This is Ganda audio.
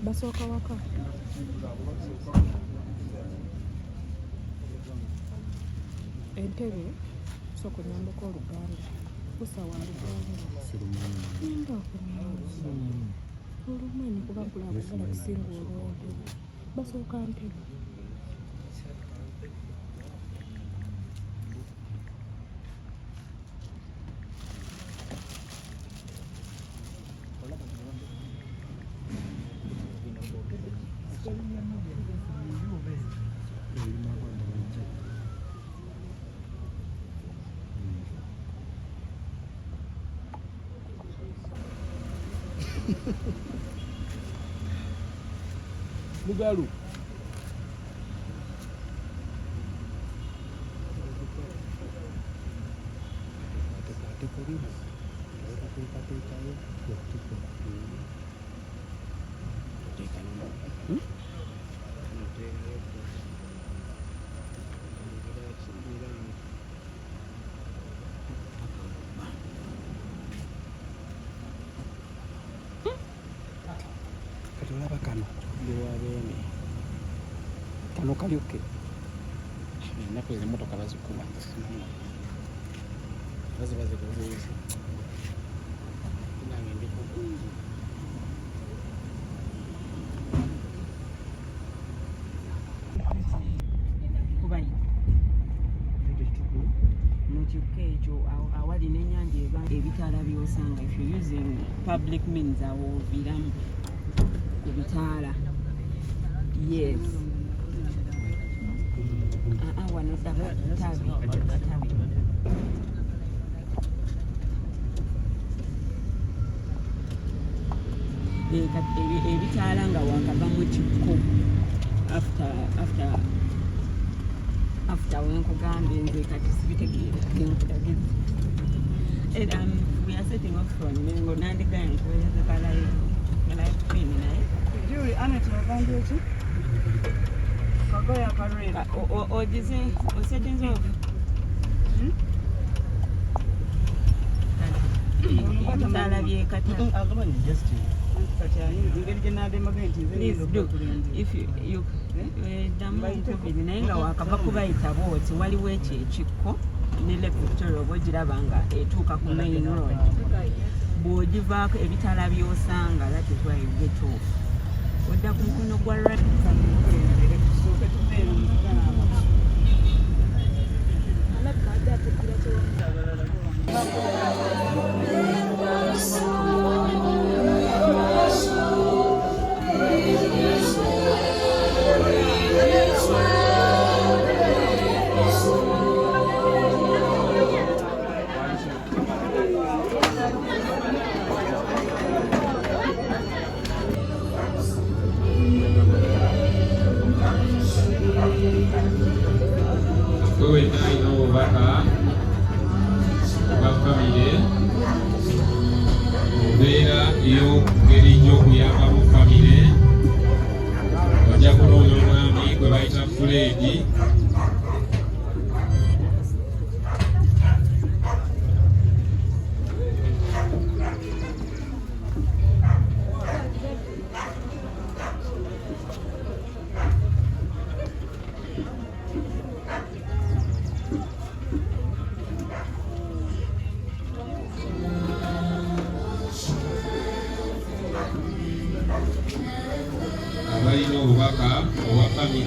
Basooka waka entebe soko nyambako oluganda kusawa oluganda olumanyi kuba nkulagala kusinga olwondo basooka ntebe Mugalu. Katolaba kano lewabeene kano kalyoke ennaku ezo emmotoka bazikuba bazibazikozeezi nange ndiko kubayi mu kikko ekyo awali n'ennyanja eba ebitaala by'osanga if you're using public means awo oviramu kubitaala yes wano tabi ebitaala nga wakava mu kikko after wenkugambye nze kati sibitegeera genkulagiza we are setting off from Mengo nandigaye nkuweza kalayi pini naye Julie Anet nagambye ki kagoya karera ogize osetinze ovu talabye kati please do if you damu nkubiri naye nga wakava kubayita booti waliwo ekyo ekikko ne Lake Victoria oba ogiraba nga etuuka ku main road bw'ogivaako ebitaala by'osanga that is why you get off odda ku mukono gwa right Wewe naino baka bafamile beera iyo ngeri nnyo okuyamba mu famire ojja kunoonya omwami gwe bayita Fuledi balina obubaka obwa famire